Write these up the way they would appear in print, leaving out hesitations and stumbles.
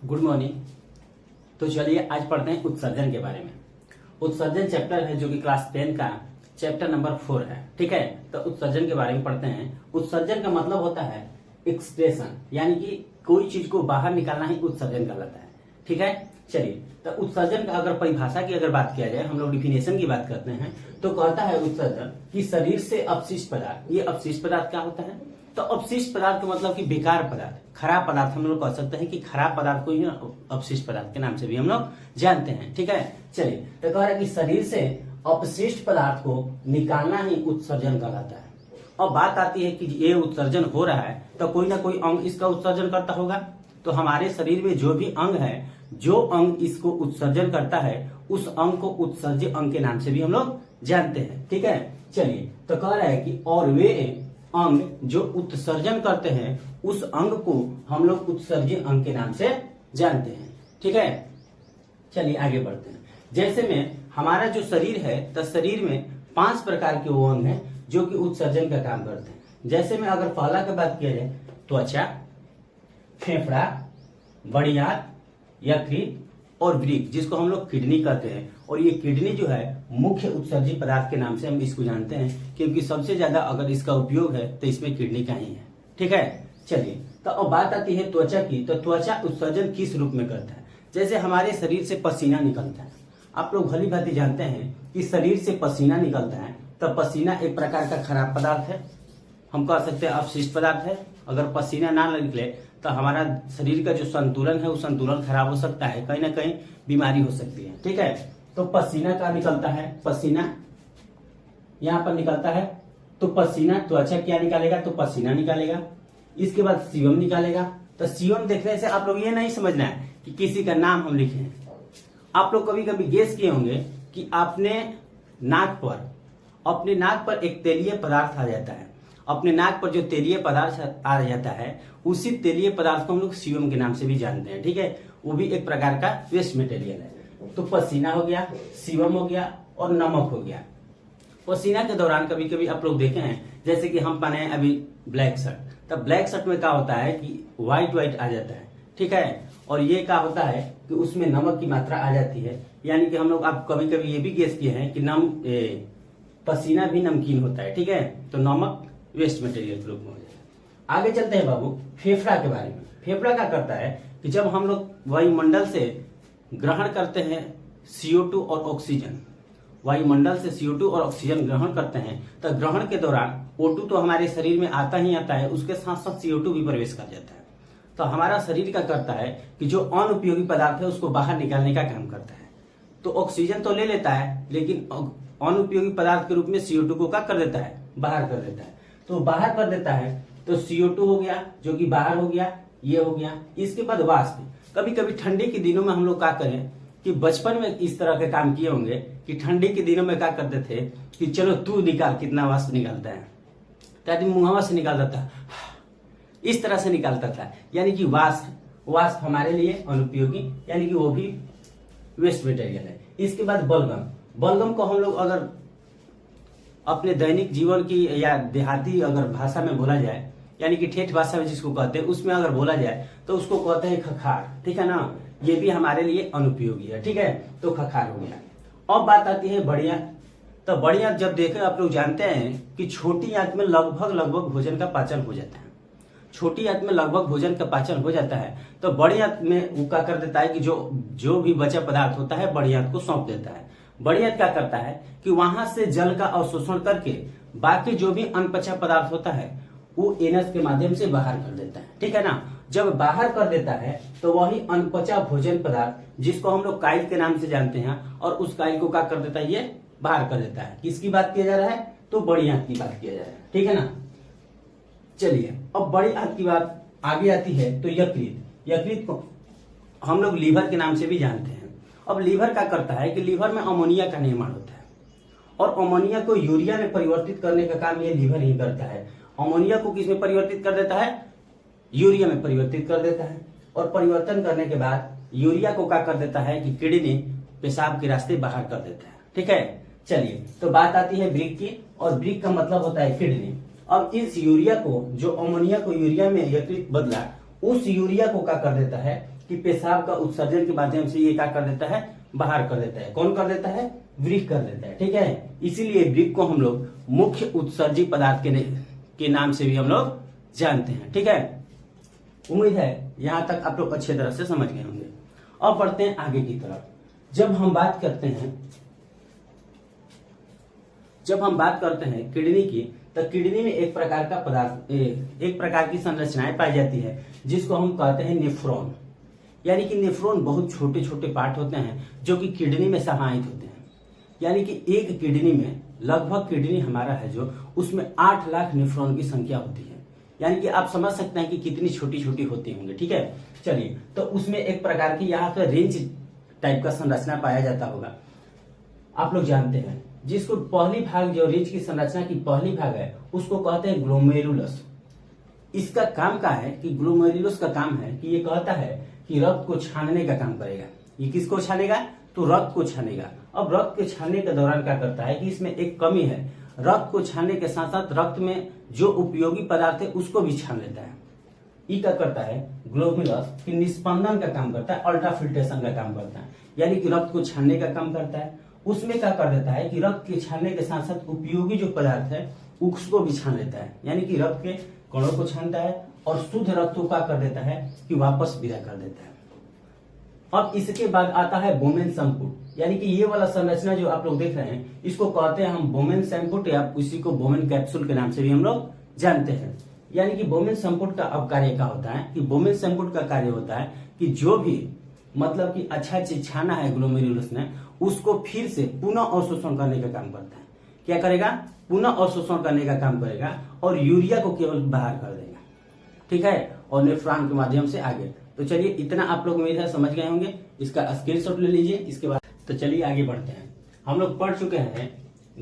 Good morning. तो चलिए आज पढ़ते हैं उत्सर्जन के बारे में। उत्सर्जन चैप्टर है जो कि क्लास 10 का चैप्टर नंबर 4 है। ठीक है, तो उत्सर्जन के बारे में पढ़ते हैं। उत्सर्जन का मतलब होता है एक्सप्रेशन, यानी कि कोई चीज को बाहर निकालना ही उत्सर्जन कहलाता है। ठीक है, चलिए तो उत्सर्जन का अगर परिभाषा की अगर बात किया जाए, हम लोग डिफिनेशन की बात करते हैं, तो कहता है उत्सर्जन कि शरीर से अपशिष्ट पदार्थ। ये अपशिष्ट पदार्थ क्या होता है? तो अपशिष्ट पदार्थ का मतलब कि बेकार पदार्थ, खराब पदार्थ हम लोग कह सकते हैं कि खराब पदार्थ को ही अपशिष्ट पदार्थ के नाम से भी हम लोग जानते हैं। ठीक है, चलिए तो कह रहा है कि शरीर से अपशिष्ट पदार्थ को निकालना ही उत्सर्जन कहलाता है। अब बात आती है कि ये उत्सर्जन हो रहा है तो कोई ना कोई अंग इसका उत्सर्जन करता होगा। तो हमारे शरीर में जो भी अंग है, जो अंग इसको उत्सर्जन करता है, उस अंग को उत्सर्ज्य अंग के नाम से भी हम लोग जानते हैं। ठीक है, चलिए तो कह रहा है कि और वे अंग जो उत्सर्जन करते हैं, उस अंग को हम लोग उत्सर्ज्य अंग के नाम से जानते हैं। ठीक है, चलिए आगे बढ़ते हैं। जैसे में हमारा जो शरीर है, तो शरीर में 5 प्रकार के वो अंग हैं जो कि उत्सर्जन का काम करते हैं। जैसे में अगर पहला की बात किया जाए, त्वचा, फेफड़ा, बड़ी आंत, यकृत और वृक्क, जिसको हम लोग किडनी कहते हैं। और ये किडनी जो है मुख्य उत्सर्जी पदार्थ के नाम से हम इसको जानते हैं, क्योंकि सबसे ज्यादा अगर इसका उपयोग है तो इसमें किडनी का ही है। ठीक है, चलिए तो अब बात आती है त्वचा की। तो त्वचा उत्सर्जन किस रूप में करता है? जैसे हमारे शरीर से पसीना निकलता है, आप लोग भली भांति जानते हैं कि शरीर से पसीना निकलता है, तो पसीना एक प्रकार का खराब पदार्थ है, हम कह सकते हैं अपशिष्ट पदार्थ है। अगर पसीना ना निकले तो हमारा शरीर का जो संतुलन है वो संतुलन खराब हो सकता है, कहीं ना कहीं बीमारी हो सकती है। ठीक है, तो पसीना का निकलता है, पसीना यहाँ पर निकलता है, तो पसीना त्वचा क्या निकालेगा? तो पसीना निकालेगा। इसके बाद सीवम निकालेगा। तो सीवम देखने से आप लोग ये नहीं समझना है कि किसी का नाम हम लिखे हैं। आप लोग कभी कभी गेस किए होंगे कि अपने नाक पर एक तेलीय पदार्थ आ जाता है। अपने नाक पर जो तेलीय पदार्थ आ जाता है, उसी तेलीय पदार्थ को हम लोग सीवम के नाम से भी जानते हैं। ठीक है, वो भी एक प्रकार का वेस्ट मटेरियल है। तो पसीना हो गया, सीवम हो गया और नमक हो गया। पसीना के दौरान कभी कभी आप लोग देखे हैं, जैसे कि हम पहने अभी ब्लैक शर्ट, तब ब्लैक शर्ट में क्या होता है कि व्हाइट आ जाता है। ठीक है, और ये क्या होता है कि उसमें नमक की मात्रा आ जाती है। यानी कि हम लोग आप कभी कभी ये भी गेस किए हैं कि पसीना भी नमकीन होता है। ठीक है, तो नमक वेस्ट मटेरियल के रूप में हो जाता है। आगे चलते हैं बाबू फेफड़ा के बारे में। फेफड़ा क्या करता है कि जब हम लोग वायुमंडल से ग्रहण करते हैं CO2 और ऑक्सीजन, वायुमंडल से CO2 और ऑक्सीजन ग्रहण करते हैं, तो ग्रहण के दौरान O2 तो हमारे शरीर में आता ही आता है, उसके साथ साथ CO2 भी प्रवेश कर जाता है। तो हमारा शरीर क्या करता है कि जो अनुपयोगी पदार्थ है उसको बाहर निकालने का काम करता है। तो ऑक्सीजन तो ले लेता है, लेकिन अनुपयोगी पदार्थ के रूप में CO2 को क्या कर देता है? बाहर कर देता है। तो बाहर कर देता है तो CO2 हो गया जो कि बाहर हो गया, ये हो गया। इसके बाद वाष्प। कभी कभी ठंडी के दिनों में हम लोग क्या करें कि बचपन में इस तरह के काम किए होंगे कि ठंडी के दिनों में क्या करते थे कि चलो तू निकाल, कितना वाष्प निकालता है, तो मुंहवा से निकाल देता है, इस तरह से निकालता था। यानी कि वाष्प हमारे लिए अनुपयोगी, यानी कि वो भी वेस्ट मटेरियल है। इसके बाद बलगम को हम लोग अगर अपने दैनिक जीवन की या देहाती अगर भाषा में बोला जाए, यानी कि ठेठ भाषा में जिसको कहते हैं, उसमें अगर बोला जाए तो उसको कहते हैं खखार। ठीक है ना, ये भी हमारे लिए अनुपयोगी है। ठीक है, तो खखार हो गया। अब बात आती है बड़ी आंत। तो बड़ी आंत जब देखें, आप लोग जानते हैं कि छोटी आंत में लगभग भोजन का पाचन हो जाता है। छोटी आंत में लगभग भोजन का पाचन हो जाता है, तो बड़ी आंत में वो क्या कर देता है कि जो भी बचा पदार्थ होता है बड़ी आंत को सौंप देता है। बड़ी आंत क्या करता है कि वहां से जल का अवशोषण करके बाकी जो भी अनपचा पदार्थ होता है वो एनस के माध्यम से बाहर कर देता है। ठीक है ना, जब बाहर कर देता है तो वही अनपचा भोजन पदार्थ, जिसको हम लोग काइल के नाम से जानते हैं, और उस काइल को क्या कर देता है? ये बाहर कर देता है। किसकी बात किया जा रहा है? तो बड़ी आंत की बात किया जा रहा है। ठीक है ना, चलिए अब बड़ी आंत की बात आगे आती है तो यकृत को हम लोग लीवर के नाम से भी जानते हैं। अब लीवर क्या करता है कि लीवर में अमोनिया का निर्माण होता है, और अमोनिया को यूरिया में परिवर्तित करने का काम ये लीवर ही करता है। अमोनिया को किस में परिवर्तित कर देता है? यूरिया में परिवर्तित कर देता है। और परिवर्तन करने के बाद यूरिया को क्या कर देता है कि किडनी पेशाब के रास्ते बाहर कर देता है। ठीक है, चलिए तो बात आती है वृक्क की, और वृक्क का मतलब होता है किडनी। अब इस यूरिया को, जो अमोनिया को यूरिया में यकृत बदला, उस यूरिया को क्या कर देता है कि पेशाब का उत्सर्जन के माध्यम से ये क्या कर देता है, बाहर कर देता है। कौन कर देता है, वृक्क कर देता है। ठीक है, इसीलिए वृक्क को हम लोग मुख्य उत्सर्जी पदार्थ के नाम से भी हम लोग जानते हैं। ठीक है, उम्मीद है यहां तक आप लोग अच्छे तरह से समझ गए होंगे। अब बढ़ते हैं आगे की तरफ। जब हम बात करते हैं किडनी की, तो किडनी में एक प्रकार का पदार्थ, एक प्रकार की संरचनाएं पाई जाती है जिसको हम कहते हैं नेफ्रॉन। यानी कि नेफ्रॉन बहुत छोटे छोटे पार्ट होते हैं जो कि किडनी में समाहित होते हैं। यानी कि एक किडनी में लगभग, किडनी हमारा है जो, उसमें 8 लाख नेफ्रॉन की संख्या होती है। यानी कि आप समझ सकते हैं कि कितनी छोटी छोटी होती होंगी। ठीक है, चलिए, तो उसमें एक प्रकार की यहाँ पे रेंज टाइप का संरचना पाया जाता होगा, आप लोग जानते हैं, जिसको पहली भाग, जो रेंज की संरचना की पहली भाग है, उसको कहते हैं ग्लोमेरुलस। इसका काम क्या है कि ग्लोमेरुलस का काम है कि ये कहता है कि रक्त को छानने का काम करेगा। ये किसको छानेगा, तो रक्त को छानेगा। अब रक्त के छानने के दौरान क्या करता है कि इसमें एक कमी है, रक्त को छानने के साथ साथ रक्त में जो उपयोगी पदार्थ है उसको भी छान लेता है। ये क्या करता है, ग्लोमेरुलस की निस्पंदन का काम करता है, अल्ट्राफिल्ट्रेशन का काम करता है, यानी कि रक्त को छानने का काम करता है। उसमें क्या कर देता है कि रक्त के छानने के साथ साथ उपयोगी जो पदार्थ है उसको भी छान लेता है, यानी कि रक्त के कणों को छानता है और शुद्ध रक्त को क्या कर देता है कि वापस विदा कर देता है। अब इसके बाद आता है बोमेन संपुट, यानी कि ये वाला संरचना जो आप लोग देख रहे हैं इसको कहते हैं हम बोमेन संपुट, या इसी को बोमेन कैप्सूल के नाम से भी हम लोग जानते हैं। यानी कि बोमेन संपुट का अब कार्य क्या होता है कि बोमेन संपुट का कार्य होता है कि जो भी मतलब कि अच्छा चीज छाना है ग्लोमेरुलस ने, उसको फिर से पुनः अवशोषण करने का काम करता है। क्या करेगा, पुनः अवशोषण करने का काम करेगा और यूरिया को केवल बाहर कर देगा। ठीक है, और नेफ्रॉन के माध्यम से आगे। तो चलिए, इतना आप लोग उम्मीद है समझ गए होंगे। इसका स्क्रीनशॉट ले लीजिए। इसके बाद तो चलिए आगे बढ़ते हैं। हम लोग पढ़ चुके हैं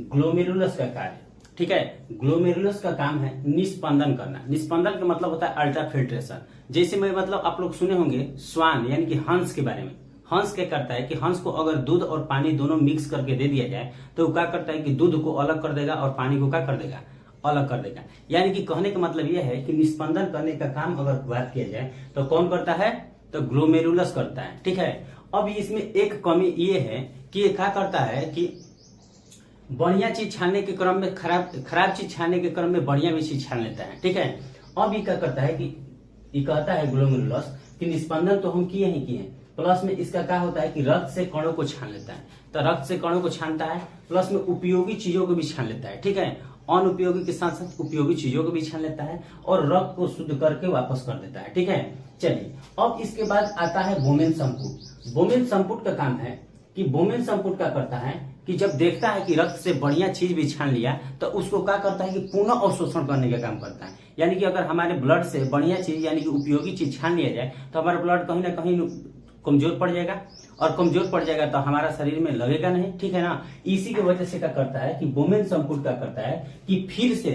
ग्लोमेरुलस का कार्य। ठीक है, ग्लोमेरुलस का काम है निस्पंदन करना। निस्पंदन का मतलब होता है अल्ट्राफिल्ट्रेशन। जैसे मैं मतलब आप लोग सुने होंगे स्वान यानी कि हंस के बारे में। हंस क्या करता है कि हंस को अगर दूध और पानी दोनों मिक्स करके दे दिया जाए तो वो क्या करता है कि दूध को अलग कर देगा और पानी को क्या कर देगा, अलग कर देगा। यानी कि कहने का मतलब यह है कि निस्पंदन करने का काम अगर बात किया जाए तो कौन करता है, तो ग्लोमेरुलस करता है। ठीक है, अब इसमें एक कमी ये है कि ये क्या करता है कि बढ़िया चीज छानने के क्रम में खराब चीज छानने के क्रम में बढ़िया भी चीज छान लेता है। ठीक है, अब ये क्या करता है कि ये कहता है ग्लोमेरुलस कि निस्पंदन तो हम किए ही किए, प्लस में इसका क्या होता है कि रक्त से कणों को छान लेता है। तो रक्त से कणों को छानता है, प्लस में उपयोगी चीजों को भी छान लेता है। ठीक है, अनुपयोगी के साथ साथ उपयोगी चीजों को भी छान लेता है और रक्त को शुद्ध करके वापस कर देता है। ठीक है, चलिए, अब इसके बाद आता है बोमेन संपुट। बोमेन संपुट का काम है कि बोमेन संपुट क्या करता है कि जब देखता है कि रक्त से बढ़िया चीज भी छान लिया तो उसको क्या करता है कि पुनः अवशोषण करने का काम करता है। यानी कि अगर हमारे ब्लड से बढ़िया चीज यानी कि उपयोगी चीज छान लिया जाए तो हमारा ब्लड कहीं ना कहीं कमजोर पड़ जाएगा, और कमजोर पड़ जाएगा तो हमारा शरीर में लगेगा नहीं। ठीक है ना, इसी की वजह से क्या करता है कि बोमेन संपुट क्या करता है कि फिर से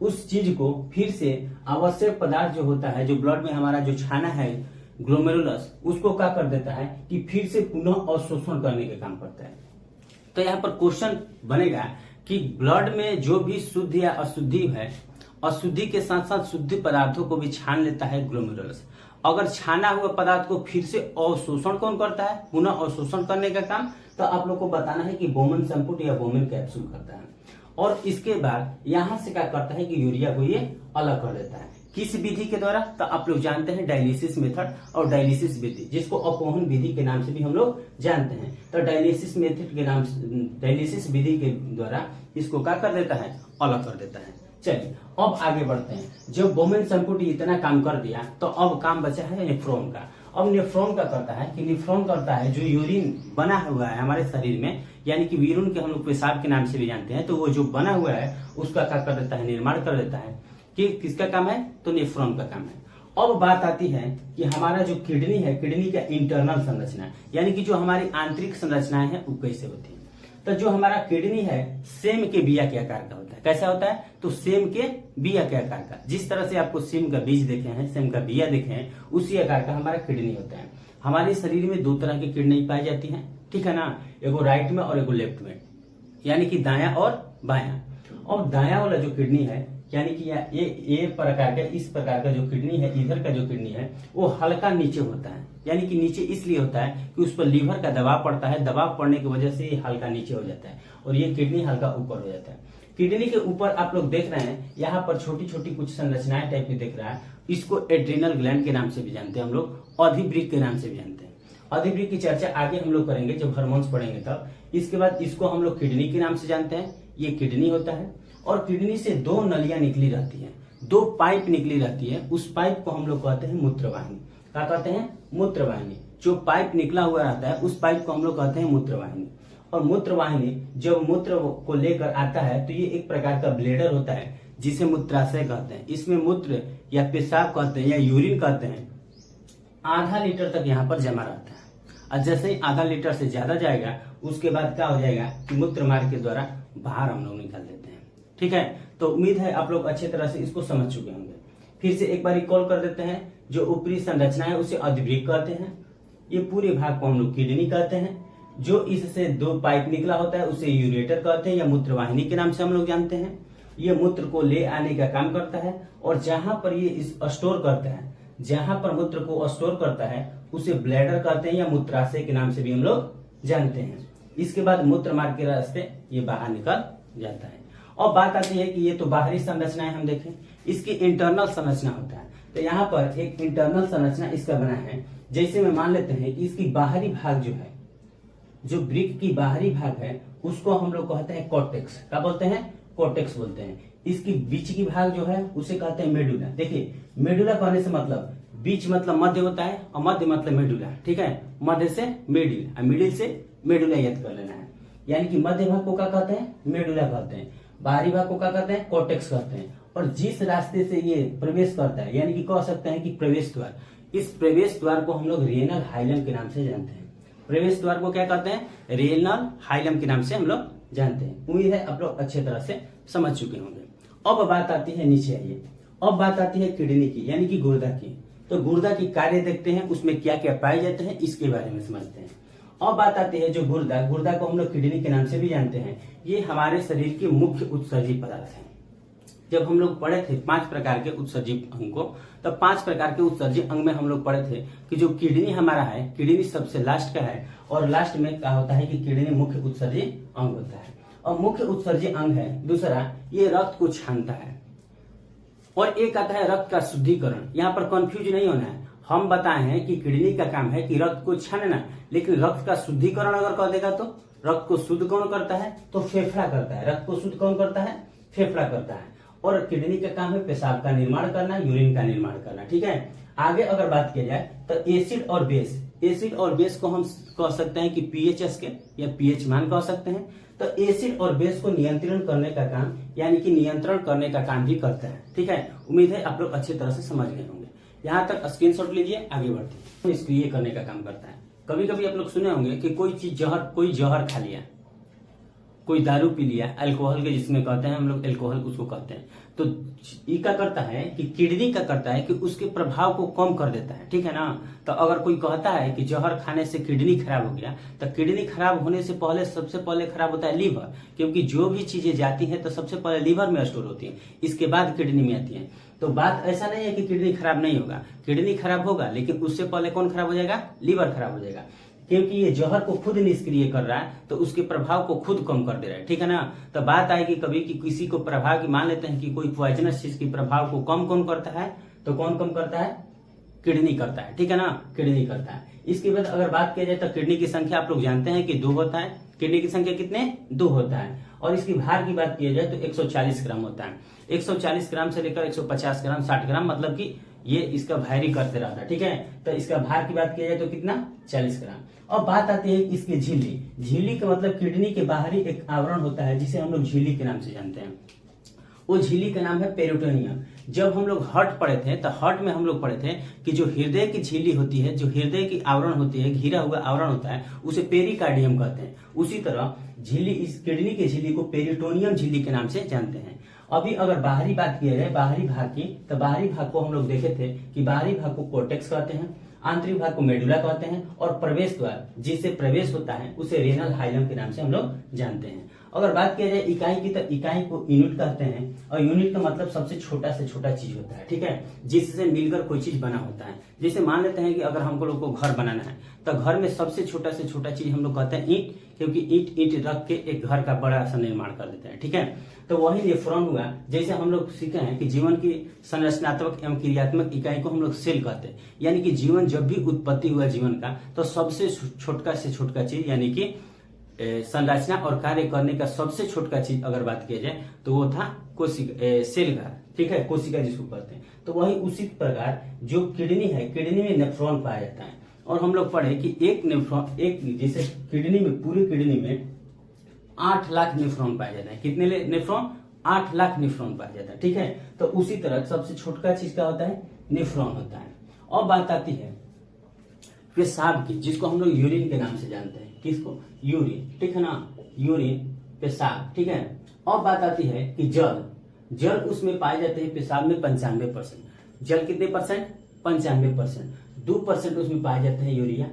उस चीज को, फिर से आवश्यक पदार्थ जो होता है, जो ब्लड में हमारा जो छाना है ग्लोमेरुलस, उसको क्या कर देता है कि फिर से पुनः अवशोषण करने का काम करता है। तो यहाँ पर क्वेश्चन बनेगा कि ब्लड में जो भी शुद्ध या अशुद्धि है, अशुद्धि के साथ साथ शुद्ध पदार्थों को भी छान लेता है ग्लोमेरुलस। अगर छाना हुआ पदार्थ को फिर से अवशोषण कौन करता है, पुनः अवशोषण करने का काम, तो आप लोग को बताना है कि बोमेन संपुट या बोमेन कैप्सूल करता है। और इसके बाद यहां से क्या करता है कि यूरिया को ये अलग कर देता है। किस विधि के द्वारा, तो आप लोग जानते हैं डायलिसिस मेथड और डायलिसिस विधि, जिसको अपवहन विधि के नाम से भी हम लोग जानते हैं। तो डायलिसिस मेथड के नाम से, डायलिसिस विधि के द्वारा इसको क्या कर देता है, अलग कर देता है। चलिए, अब आगे बढ़ते हैं। जब बोमेन संपुट इतना काम कर दिया तो अब काम बचा है नेफ्रॉन का। अब नेफ्रॉन का करता है कि नेफ्रॉन करता है जो यूरिन बना हुआ है हमारे शरीर में, यानी कि यूरिन के हम लोग पेशाब के नाम से भी जानते हैं, तो वो जो बना हुआ है उसका क्या कर देता है, निर्माण कर देता है। कि किसका काम है, तो नेफ्रॉन का काम है। अब बात आती है कि हमारा जो किडनी है, किडनी का इंटरनल संरचना, यानी कि जो हमारी आंतरिक संरचनाएं हैं वो कैसे होती है। तो जो हमारा किडनी है सेम के बिया के आकार का होता है। कैसा होता है, तो सेम के बिया के आकार का। जिस तरह से आपको सेम का बीज देखे हैं, सेम का बिया देखे हैं, उसी आकार का हमारा किडनी होता है। हमारे शरीर में 2 तरह की किडनी पाई जाती है। ठीक है ना, एगो राइट में और एगो लेफ्ट में, यानी कि दायां और बायां। और दायां वाला जो किडनी है यानी कि ये प्रकार का, इस प्रकार का जो किडनी है, इधर का जो किडनी है वो हल्का नीचे होता है। यानी कि नीचे इसलिए होता है कि उस पर लीवर का दबाव पड़ता है, दबाव पड़ने की वजह से ये हल्का नीचे हो जाता है और ये किडनी हल्का ऊपर हो जाता है। किडनी के ऊपर आप लोग देख रहे हैं, यहाँ पर छोटी छोटी कुछ संरचनाएं टाइप की दिख रहा है। इसको एड्रिनल ग्लैंड के नाम से भी जानते हैं हम लोग, अधिवृक्क के नाम से भी जानते हैं। अधिवृक्क की चर्चा आगे हम लोग करेंगे जब हार्मोन्स पढ़ेंगे तब। इसके बाद इसको हम लोग किडनी के नाम से जानते हैं। ये किडनी होता है और किडनी से 2 नलियां निकली रहती है, 2 पाइप निकली रहती है। उस पाइप को हम लोग कहते हैं मूत्रवाहिनी। क्या कहते हैं? मूत्रवाहिनी। जो पाइप निकला हुआ रहता है उस पाइप को हम लोग कहते हैं मूत्रवाहिनी। और मूत्रवाहिनी जब मूत्र को लेकर आता है तो ये एक प्रकार का ब्लेडर होता है जिसे मूत्राशय कहते हैं। इसमें मूत्र या पेशाब कहते हैं या यूरिन कहते हैं, आधा लीटर तक यहाँ पर जमा रहता है। और जैसे ही आधा लीटर से ज्यादा जाएगा उसके बाद क्या हो जाएगा कि मूत्र मार्ग के द्वारा बाहर हम लोग निकाल देते हैं। ठीक है, तो उम्मीद है आप लोग अच्छे तरह से इसको समझ चुके होंगे। फिर से एक बार रिकॉल कर देते हैं। जो ऊपरी संरचना है उसे अधिवृक्क कहते हैं। ये पूरे भाग को हम लोग किडनी कहते हैं। जो इससे 2 पाइप निकला होता है उसे यूरेटर कहते हैं या मूत्रवाहिनी के नाम से हम लोग जानते हैं। ये मूत्र को ले आने का काम करता है और जहां पर ये स्टोर करता है, जहां पर मूत्र को स्टोर करता है उसे ब्लैडर कहते हैं या मूत्राशय के नाम से भी हम लोग जानते हैं। इसके बाद मूत्र मार्ग के रास्ते ये बाहर निकल जाता है। और बात आती है कि ये तो बाहरी संरचनाएं हम देखें, इसकी इंटरनल संरचना होता है। तो यहाँ पर एक इंटरनल संरचना इसका बना है। जैसे में मान लेते हैं कि इसकी बाहरी भाग जो है, जो वृक्क की बाहरी भाग है उसको हम लोग कहते हैं कॉर्टेक्स। क्या बोलते हैं? कॉर्टेक्स बोलते हैं। इसकी बीच की भाग जो है उसे कहते हैं मेडुला। देखिए, मेडुला कहने से मतलब बीच मतलब मध्य होता है और मध्य मतलब मेडुला। ठीक है, मध्य से मिडिल और मिडिल से मेडुला याद कर लेना है। यानी कि मध्य भाग को क्या कहते हैं? मेडुला कहते हैं। बाहरी भाग को क्या कहते हैं? कॉर्टेक्स कहते हैं। और जिस रास्ते से ये प्रवेश करता है, यानी कि कह सकते हैं कि प्रवेश द्वार, इस प्रवेश द्वार को हम लोग रेनल हाइलम के नाम से जानते हैं। प्रवेश द्वार को क्या कहते हैं? रेनल हाइलम के नाम से हम लोग जानते हैं। उम्मीद है आप लोग अच्छे तरह से समझ चुके होंगे। अब बात आती है, नीचे आइए, अब बात आती है किडनी की, यानी कि गुर्दा की। तो गुर्दा की कार्य देखते हैं, उसमें क्या क्या पाए जाते हैं इसके बारे में समझते हैं। अब बात आती है जो गुर्दा, गुर्दा को हम लोग किडनी के नाम से भी जानते हैं। ये हमारे शरीर के मुख्य उत्सर्जी पदार्थ है। जब हम लोग पढ़े थे 5 प्रकार के उत्सर्जी अंग को, तब 5 प्रकार के उत्सर्जी अंग में हम लोग पढ़े थे कि जो किडनी हमारा है, किडनी सबसे लास्ट का है और लास्ट में क्या होता है कि किडनी मुख्य उत्सर्जी अंग होता है। और मुख्य उत्सर्जी अंग है दूसरा, ये रक्त को छानता है। और एक आता है रक्त का शुद्धिकरण। यहाँ पर कंफ्यूज नहीं होना है। हम बताए हैं कि किडनी का काम है कि रक्त को छानना, लेकिन रक्त का शुद्धिकरण अगर कह देगा तो रक्त को शुद्ध कौन करता है? तो फेफड़ा करता है। रक्त को शुद्ध कौन करता है? फेफड़ा करता है। और किडनी का काम है पेशाब का निर्माण करना, यूरिन का निर्माण करना। ठीक है, आगे अगर बात की जाए तो एसिड और बेस, एसिड और बेस को हम कह सकते हैं कि पीएच स्केल या पीएच मान कह सकते हैं। तो एसिड और बेस को नियंत्रण करने का काम, यानी कि नियंत्रण करने का काम भी करता है। ठीक है, उम्मीद है आप लोग अच्छी तरह से समझ गए होंगे। यहाँ तक स्क्रीनशॉट लीजिए, आगे बढ़ते हैं। तो इसको ये करने का काम करता है। कभी कभी आप लोग सुने होंगे कि कोई जहर खा लिया, कोई दारू पी लिया, अल्कोहल के जिसमें कहते हैं हम लोग, अल्कोहल उसको कहते हैं। तो ये क्या करता है कि किडनी का करता है कि उसके प्रभाव को कम कर देता है। ठीक है ना। तो अगर कोई कहता है कि जहर खाने से किडनी खराब हो गया, तो किडनी खराब होने से पहले सबसे पहले खराब होता है लीवर, क्योंकि जो भी चीजें जाती है तो सबसे पहले लीवर में स्टोर होती है, इसके बाद किडनी में आती है। तो बात ऐसा नहीं है कि किडनी खराब नहीं होगा, किडनी खराब होगा, लेकिन उससे पहले कौन खराब हो जाएगा? लीवर खराब हो जाएगा, क्योंकि ये जहर को खुद निष्क्रिय कर रहा है तो उसके प्रभाव को खुद कम कर दे रहा है। ठीक है ना। तो बात आएगी कभी कि किसी को प्रभाव की, मान लेते हैं कि कोई पॉइजनस चीज के प्रभाव को कम कौन करता है? तो कौन कम करता है? किडनी करता है। ठीक है ना, किडनी करता है। इसके बाद अगर बात की जाए तो किडनी की संख्या आप लोग जानते हैं कि 2 होता है। किडनी की संख्या कितने? 2 होता है। और इसकी भार की बात की जाए तो 140 ग्राम होता है। 140 ग्राम से लेकर 150 ग्राम, 60 ग्राम, मतलब कि ये इसका भारी करते रहता है। ठीक है, तो इसका भार की बात की जाए तो कितना? 40 ग्राम। और बात आती है इसकी झिल्ली। झिल्ली का मतलब किडनी के बाहरी एक आवरण होता है जिसे हम लोग झिल्ली के नाम से जानते हैं। वो झिल्ली का नाम है पेरिटोनियम। जब हम लोग हार्ट पढ़े थे तो हार्ट में हम लोग पढ़े थे कि जो हृदय की झिल्ली होती है, जो हृदय की आवरण होती है, घिरा हुआ आवरण होता है, उसे पेरिकार्डियम कहते हैं। उसी तरह झिल्ली, इस किडनी की झिल्ली को पेरिटोनियम झिल्ली के नाम से जानते हैं। अभी अगर बाहरी बात की जाए, बाहरी भाग की, तो बाहरी भाग को हम लोग देखे थे कि बाहरी भाग को कॉर्टेक्स कहते हैं, आंतरिक भाग को मेडुला कहते हैं, और प्रवेश द्वार जिससे प्रवेश होता है उसे रेनल हाइलम के नाम से हम लोग जानते हैं। अगर बात किया जाए इकाई की, तो इकाई को यूनिट कहते हैं, और यूनिट का मतलब सबसे छोटा से छोटा चीज होता है, ठीक है, जिससे मिलकर कोई चीज बना होता है। जैसे मान लेते हैं कि अगर हमको लोग को घर बनाना है, तो घर में सबसे छोटा से छोटा चीज हम लोग कहते हैं ईंट, क्योंकि ईंट रख के एक घर का बड़ा सा निर्माण कर देते हैं, ठीक है। तो वही नेफ्रॉन हुआ। जैसे हम लोग सीखे हैं कि जीवन की संरचनात्मक एवं क्रियात्मक इकाई को हम लोग सेल कहते हैं, यानी कि जीवन जब भी उत्पत्ति हुआ जीवन का, तो सबसे छोटका से छोटका चीज यानी कि संरचना और कार्य करने का सबसे छोटका चीज अगर बात किया जाए तो वो था कोशिका, सेल घर, ठीक है, कोशिका जिसको कहते हैं। तो वही उसी प्रकार जो किडनी है, किडनी में नेफ्रॉन पाया जाता है। और हम लोग पढ़े कि एक नेफ्रॉन, एक जैसे किडनी में, पूरी किडनी में 8 लाख नेफ्रॉन पाए जाते हैं। कितने नेफ्रॉन? 8 लाख नेफ्रॉन पाया जाता है, ठीक है। तो उसी तरह सबसे छोटका चीज क्या होता है? नेफ्रॉन होता है। और बात आती है पेशाब की, जिसको हम लोग यूरिन के नाम से जानते हैं। किसको? यूरिन, ठीक है ना, यूरिन, पेशाब, ठीक है। और बात आती है कि जल उसमें पाए जाते हैं पेशाब में 95%। जल कितने परसेंट? 95%। 2% उसमें पाए जाते हैं यूरिया।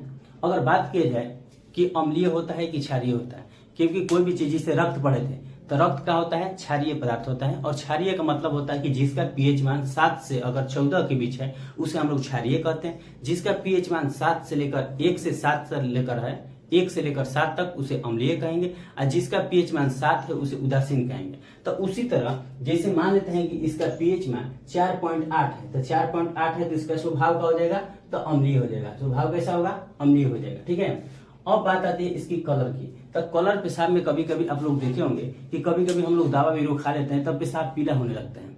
अगर बात की जाए कि अम्लीय होता है कि क्षारीय होता है, क्योंकि कोई भी चीज, जिसे रक्त पढ़े थे, तो रक्त क्या होता है? क्षारीय पदार्थ होता है। और क्षारीय का मतलब होता है कि जिसका पीएच मान 7 से अगर 14 के बीच है, उसे हम लोग क्षारीय कहते हैं। जिसका पीएच मान 7 से लेकर 1 से 7 से लेकर है, 1 से लेकर 7 तक, उसे अम्लीय कहेंगे। और जिसका पीएच मान 7 है, उसे उदासीन कहेंगे। तो उसी तरह जैसे मान लेते हैं कि इसका पीएच मान 4.8 है, तो 4.8 है तो इसका स्वभाव का हो जाएगा, तो अम्लीय हो जाएगा। स्वभाव कैसा होगा? अम्लीय हो जाएगा, ठीक है। अब बात आती है इसकी कलर की। तो कलर पेशाब में कभी कभी आप लोग देखे होंगे कि कभी कभी हम लोग दवा बीरो खा लेते हैं, तब पेशाब पीला होने लगता है।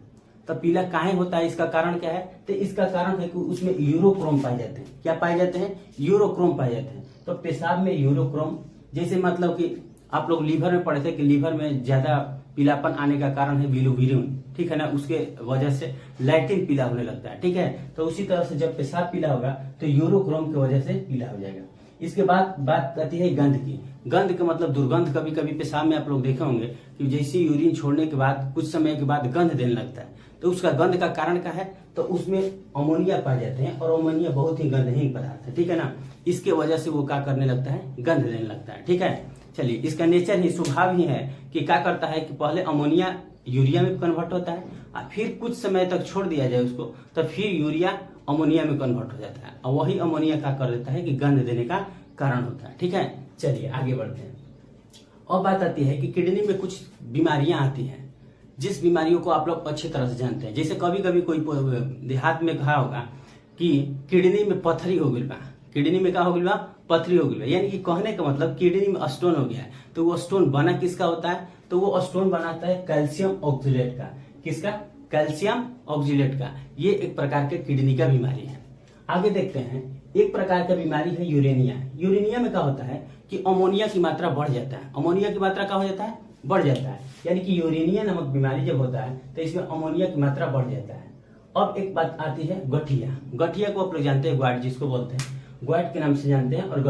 तो पीला काहे होता है? इसका कारण क्या है? तो इसका कारण है कि उसमें यूरोक्रोम पाए जाते हैं। क्या पाए जाते हैं? यूरोक्रोम पाए जाते हैं। तो पेशाब में यूरोक्रोम, जैसे मतलब कि आप लोग लीवर में पढ़े थे कि लीवर में ज्यादा पीलापन आने का कारण है बिलिरुबिन, ठीक है ना, उसके वजह से लैटिन पीला होने लगता है, ठीक है। तो उसी तरह से जब पेशाब पीला होगा तो यूरोक्रोम की वजह से पीला हो जाएगा। इसके बाद बात आती है गंध की। गंध का मतलब दुर्गंध। कभी कभी पेशाब में आप लोग देखे होंगे कि जैसे यूरिन छोड़ने के बाद कुछ समय के बाद गंध देने लगता है। तो उसका गंध का कारण क्या है? तो उसमें अमोनिया पाए जाते हैं, और अमोनिया बहुत ही गंधहीन पदार्थ है, ठीक है ना। इसके वजह से वो क्या करने लगता है? गंध देने लगता है, ठीक है। चलिए, इसका नेचर ही, स्वभाव ही है कि क्या करता है कि पहले अमोनिया यूरिया में कन्वर्ट होता है, और फिर कुछ समय तक छोड़ दिया जाए उसको, तो फिर यूरिया अमोनिया में कन्वर्ट हो जाता है, और वही अमोनिया क्या कर देता है कि गंध देने का कारण होता है, ठीक है। चलिए आगे बढ़ते हैं। और बात आती है कि किडनी में कुछ बीमारियां आती हैं, जिस बीमारियों को आप लोग अच्छी तरह से जानते हैं। जैसे कभी कभी कोई देहात में कहा होगा कि किडनी में पथरी हो गई बा, किडनी में क्या हो गई बा? पथरी हो गई बा, यानी कि कहने का मतलब किडनी में स्टोन हो गया है। तो वो स्टोन बना किसका होता है? तो वो स्टोन बनाता है कैल्शियम ऑक्जेलेट का। किसका? कैल्शियम ऑक्जेलेट का। ये एक प्रकार के किडनी का बीमारी है। आगे देखते हैं, एक प्रकार का बीमारी है यूरेनिया। यूरेनिया में क्या होता है कि अमोनिया की मात्रा बढ़ जाता है। अमोनिया की मात्रा क्या हो जाता है? बढ़ जाता है। यानी कि यूरेनिया नामक बीमारी जब होता है तो इसमें अमोनिया की मात्रा बढ़ जाता है। अब एक बात आती है गठिया। गठिया को आप लोग जानते हैं, ग्वाइट जिसको बोलते हैं, ग्वाइट के नाम से जानते हैं। और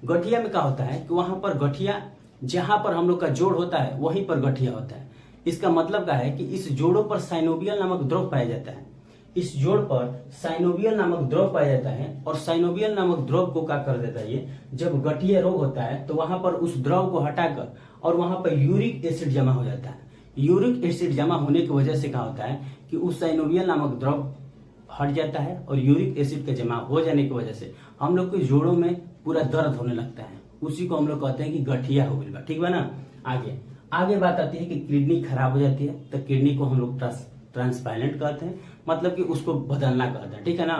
गठिया में क्या होता है कि वहां पर गठिया, जहां पर हम लोग का जोड़ होता है वहीं पर गठिया होता है। इसका मतलब क्या है कि इस जोड़ों पर साइनोवियल नामक द्रव पाया जाता है। इस जोड़ पर साइनोवियल नामक द्रव पाया जाता है, और साइनोवियल नामक द्रव को क्या कर देता है? ये जब गठिया रोग होता है तो वहां पर उस द्रव को हटाकर और वहां पर यूरिक एसिड जमा हो जाता है। यूरिक एसिड जमा होने की वजह से क्या होता है कि उस साइनोवियल नामक द्रव हट जाता है, और यूरिक एसिड का जमा हो जाने की वजह से हम लोग के जोड़ों में पूरा दर्द होने लगता है। उसी को हम लोग कहते हैं कि गठिया हो गई, ठीक है ना। आगे बात आती है कि किडनी खराब हो जाती है, तो किडनी को हम लोग ट्रांसप्लांट कहते हैं, मतलब कि उसको बदलना कहते हैं, ठीक है ना,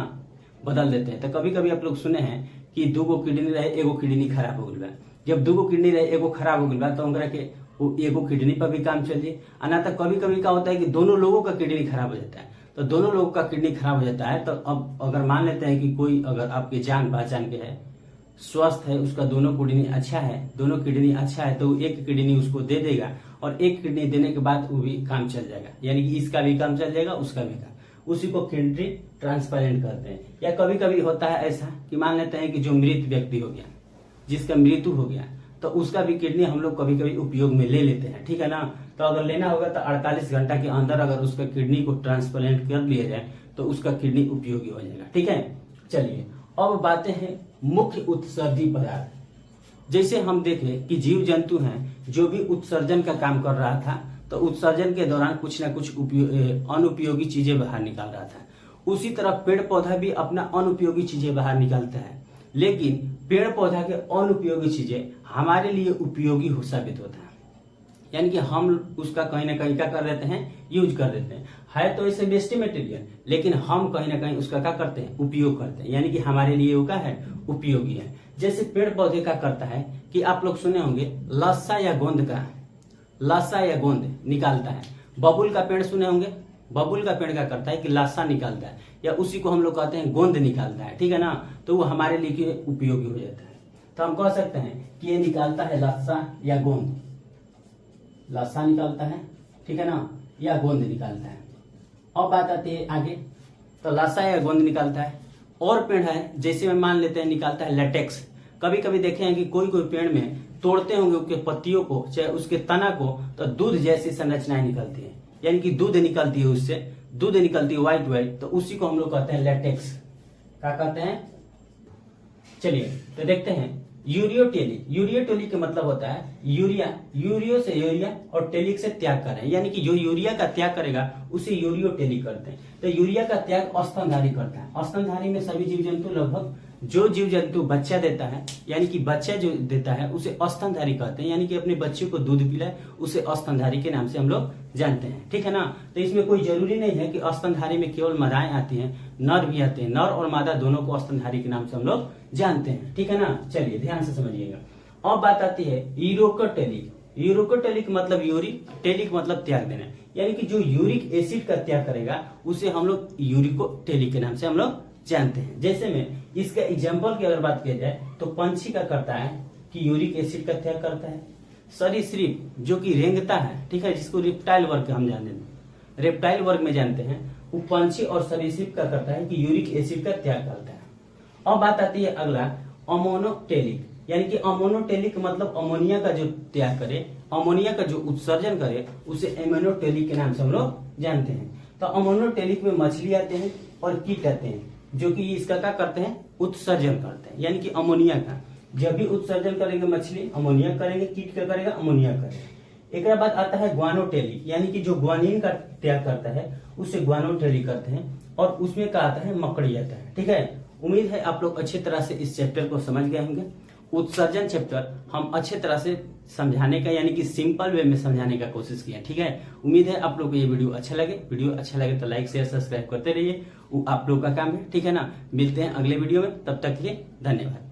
बदल देते हैं। तो कभी कभी आप लोग सुने हैं कि 2 किडनी रहे, एगो किडनी खराब हो गई। जब 2 किडनी रहे, एगो खराब हो गई तो उनका के वो एगो किडनी पर भी काम चलिए। ना तो कभी कभी क्या होता है कि दोनों लोगों का किडनी खराब हो जाता है। तो दोनों लोगों का किडनी खराब हो जाता है, तो अब अगर मान लेते हैं कि कोई अगर आपके जान पहचान के है, स्वस्थ है, उसका दोनों किडनी अच्छा है, तो एक किडनी उसको दे देगा, और एक किडनी देने के बाद वो भी काम चल जाएगा, यानी कि इसका भी काम चल जाएगा, उसका भी काम। उसी को किडनी ट्रांसप्लांट करते हैं। या कभी कभी होता है ऐसा कि मान लेते हैं कि जो मृत व्यक्ति हो गया, जिसका मृत्यु हो गया, तो उसका भी किडनी हम लोग कभी कभी उपयोग में ले लेते हैं, ठीक है ना। तो अगर लेना होगा तो 48 घंटा के अंदर अगर उसका किडनी को ट्रांसप्लांट कर लिया जाए तो उसका किडनी उपयोगी हो जाएगा, ठीक है। चलिए अब बातें हैं मुख्य उत्सर्जी पदार्थ। जैसे हम देखें कि जीव जंतु हैं जो भी उत्सर्जन का काम कर रहा था, तो उत्सर्जन के दौरान कुछ ना कुछ अनुपयोगी चीजें बाहर निकाल रहा था। उसी तरह पेड़ पौधा भी अपना अनुपयोगी चीजें बाहर निकालता है, लेकिन पेड़ पौधा के अनुपयोगी चीजें हमारे लिए उपयोगी हो साबित होता है। यानी कि हम उसका कहीं ना कहीं क्या कर देते हैं, यूज कर देते हैं। है तो इसे वेस्ट मटेरियल, लेकिन हम कहीं ना कहीं उसका क्या करते हैं, उपयोग करते हैं। यानी कि हमारे लिए वो क्या है, उपयोगी है। जैसे पेड़ पौधे का करता है कि आप लोग सुने होंगे लस्सा या गोंद निकालता है। बबुल का पेड़ सुने होंगे, बबुल का पेड़ क्या करता है कि लाशा निकालता है, या उसी को हम लोग कहते हैं गोंद निकालता है, ठीक है ना। तो वो हमारे लिए उपयोगी हो जाता है। तो हम कह सकते हैं कि ये निकालता है लाशा या गोंद, लाशा निकालता है, ठीक है ना, या गोंद निकालता है। अब बात आती है आगे, तो लाशा या गोंद निकालता है। और पेड़ है जैसे में मान लेते हैं निकालता है लेटेक्स। कभी कभी देखे हैं कि कोई कोई पेड़ में तोड़ते होंगे उसके पत्तियों को, चाहे उसके तना को, तो दूध जैसी संरचनाएं निकलती है, यानी कि दूध निकलती है, उससे दूध निकलती है व्हाइट, तो उसी को हम लोग कहते हैं लेटेक्स। क्या कहते हैं, चलिए तो देखते हैं। यूरियोटेलिक का मतलब होता है यूरियो से यूरिया और टेलिक से त्याग करें, यानी कि जो यूरिया का त्याग करेगा उसे यूरियोटेलिक करते हैं। तो यूरिया का त्याग स्तनधारी करता है। स्तनधारी में सभी जीव जंतु, लगभग जो जीव जंतु बच्चा देता है, यानी कि बच्चा जो देता है उसे स्तनधारी कहते हैं, यानी कि अपने बच्चे को दूध पिलाए उसे स्तनधारी के नाम से हम लोग जानते हैं, ठीक है ना। तो इसमें कोई जरूरी नहीं है कि स्तनधारी में केवल मादाएं आती हैं, नर भी आते हैं। नर और मादा दोनों को स्तनधारी के नाम से हम लोग जानते हैं, ठीक है ना। चलिए ध्यान से समझिएगा। अब बात आती है यूरोकोटेलिक। यूरोकोटेलिक मतलब यूरिक, टेलिक मतलब त्याग देना, यानी कि जो यूरिक एसिड का त्याग करेगा उसे हम लोग यूरिकोटेलिक के नाम से हम लोग जानते हैं। जैसे में इसका एग्जाम्पल की अगर बात किया जाए तो पंछी का करता है कि यूरिक एसिड का त्याग करता है। सरीसृप जो कि रेंगता है, ठीक है, जिसको रेप्टाइल वर्ग हम जानते हैं, रेप्टाइल वर्ग में जानते हैं, वो पंछी और सरीसृप का करता है कि यूरिक एसिड का त्याग करता है। अब बात आती है अगला अमोनोटेलिक, यानी कि अमोनोटेलिक मतलब अमोनिया का जो त्याग करे, अमोनिया का जो उत्सर्जन करे उसे एमोनोटेलिक के नाम से हम लोग जानते हैं। तो अमोनोटेलिक में मछली आते हैं और कीट आते हैं, जो कि इसका क्या करते हैं, उत्सर्जन करते हैं, यानी कि अमोनिया का। जब भी उत्सर्जन करेंगे मछली अमोनिया करेंगे, कीट का करेगा अमोनिया करेगा। एक बाद आता है ग्वानोटेलिक, यानी कि जो ग्वानिन का त्याग करता है उसे ग्वानोटेलिक करते हैं, और उसमें क्या आता है, मकड़ी आता है, ठीक है। उम्मीद है आप लोग अच्छी तरह से इस चैप्टर को समझ गए होंगे। उत्सर्जन चैप्टर हम अच्छे तरह से समझाने का, यानी कि सिंपल वे में समझाने का कोशिश किया, ठीक है। उम्मीद है आप लोग को ये वीडियो अच्छा लगे। वीडियो अच्छा लगे तो लाइक शेयर सब्सक्राइब करते रहिए, वो आप लोग का काम है, ठीक है ना। मिलते हैं अगले वीडियो में, तब तक के लिए धन्यवाद।